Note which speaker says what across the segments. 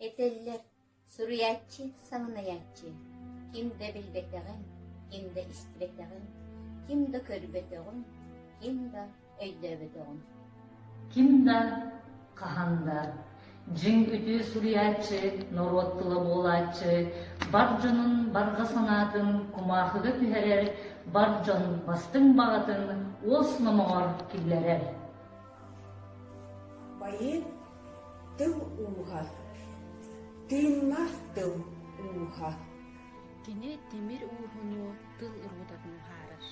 Speaker 1: Eteller, suriyatçı, sanınayatçı. Kimde bilbeteğin, kimde istibeteğin, kimde körbeteğin, kimde öydöbeteğin.
Speaker 2: Kimda, kahanda, cin ütü suriyatçı, norottıla boğlatçı, barconun barga sanatın, kumahıga tüherer, barcon bastın bağıtın, osnamağır killerer.
Speaker 3: Bayın tıl uha, tığınmaz tıl uha.
Speaker 4: Kene temir uğrunu tıl ırıdatın harar.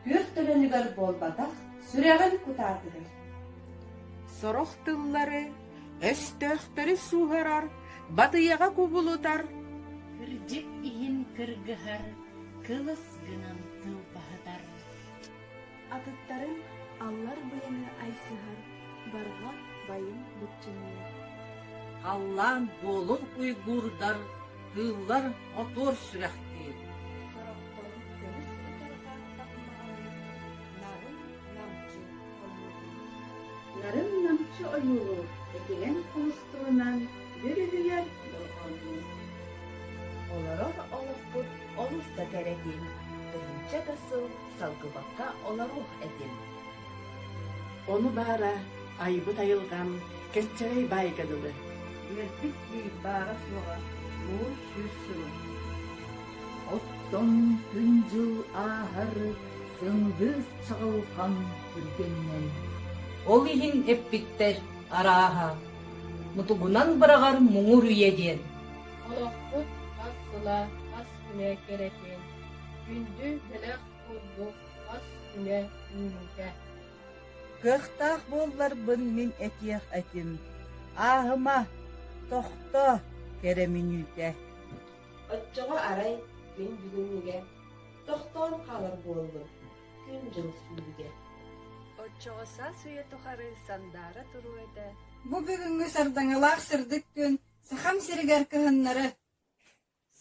Speaker 3: Hür tülönüger bolbadak, süreğin kutadıdır.
Speaker 5: Soroq tılları, östöhtörü suğarar, batıyağa kubulutar.
Speaker 4: Kırcık ihin kırgıhar, kılıs gınan tıl bahadar.
Speaker 6: Atıtların allar bayını aysıhar, barga bayın bütçünler.
Speaker 5: Hallan bolun uygurdar, tığlar otur sürekti.
Speaker 6: Sorokların dönüş utarga takmağını, narın namcı olmadı.
Speaker 2: Narın namçı oyulur, ekilen konstrunan, yürüyür yorganlı.
Speaker 7: Olarar olukput olus da gerekin, dırınca dasıl salgıbakka olaruh edin.
Speaker 8: Onu bara ayıbı tayılgan, keççerey baygadılı.
Speaker 2: Yelpik bir bağır soğa, uğur sürsün. Otton güncül ahır, süngüz çağılkan ürgenden.
Speaker 9: Ол иһин эппиттер арааһа, мутугунан бырагар муңур үйеден.
Speaker 10: Олохпут ас сыла, ас күне керекен. Күндү белек курду, ас күне үнүнке.
Speaker 5: Кыхтах боллар бын min etiyek etim. Ahıma, tohta kereminüte.
Speaker 7: Отчоҕо арай күн бүгүнүгэ, тохтоон халар буоллу, күн жыл сүүрүгэ.
Speaker 6: Отчоғыса сүйе тухары сандара туру еді.
Speaker 11: Бу бүгүнгү сардаңалаах сырдык күн, сахам сиригер кыһыннары.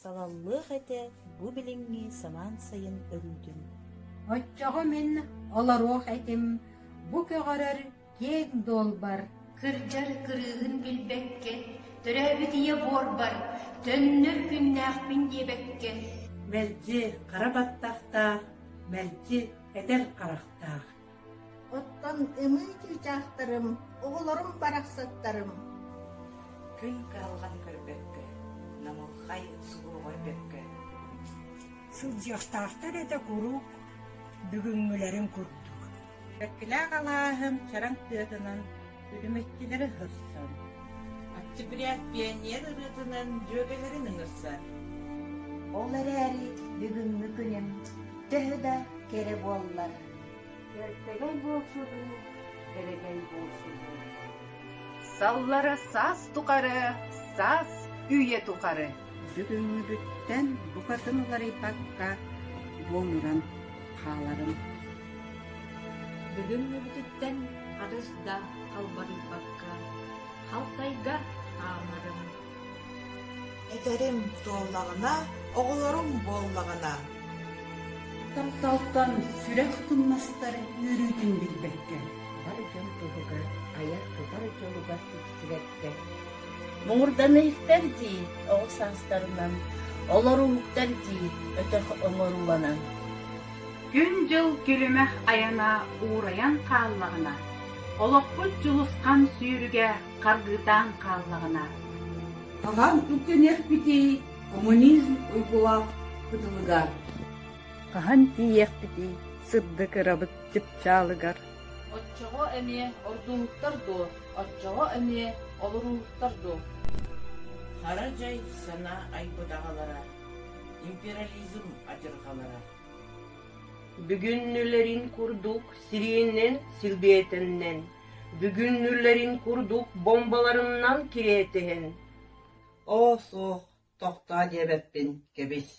Speaker 7: Салаллык эте бу билиңи саман сайын өрүдүм.
Speaker 11: Отчоҕо мен олоруох этим, бу көҕөрөр кең дол бар.
Speaker 1: Kırcar kırığın bilbekke, töröbü diye bor var, tönür günnäh bin diyebekke.
Speaker 3: Melci karabattaqta, melci eder qaraqtaq.
Speaker 11: Оттон ымы чычаахтарым, оҕолорум барахсаттарым.
Speaker 3: Күн қалған көрбекке, намылхай суғой бекке.
Speaker 8: Сылжақтақтар еді құруқ, бүгінгілерін күрттік.
Speaker 3: Беккілі қалағым чараң тыатынан үріметчілері хырсан. Октябрят пионер ырытынан жөгелерін ыңырсан.
Speaker 7: Олар әри бүгүнгү күнем, төһү да кере боллар.
Speaker 6: Ertegey bolsudu, geregey bolsudu.
Speaker 5: Sallara saz tukarı, saz üye tukarı.
Speaker 3: Бүгінгі бүттен бұқатынылар ипаққа болмыран қаларым.
Speaker 2: Бүгүн мүбүтүттен арызда калбары бакка, халтайга амарым.
Speaker 5: Этерим тооллағына, оғыларым боллағына.
Speaker 3: Талталтан сүрек тұнмастар үйрүйтін білбекке.
Speaker 7: Баржан туһуга, аяк тутар жолуга тиксиретте. Муңурданы ихтер ди, оҕус саастарынан, олору уктар ди, өтөх оҥоруланан.
Speaker 10: Күн жыл күлүмэх аяна уураян хааллагына. Олохпут жулускан сүүрүгэ каргыдаан хааллагына.
Speaker 3: Ағам үкенер бити коммунизм уйгулақ кытылыга.
Speaker 8: Қахан тиек бити, сырды кырабыт жыпчалыгар.
Speaker 10: Отчоҕо эмиэ ордууттар ду, отчоҕо эмиэ олоруuттар ду.
Speaker 5: Хара жай сана айбыдағалара, империализм ажырғалара.
Speaker 9: Бүгүннүлерин курдук сириенен силбиетеннен. Бүгүннүлерин курдук бомбаларынан киретehen.
Speaker 5: О, соқ, тоқта дебеппін кебес.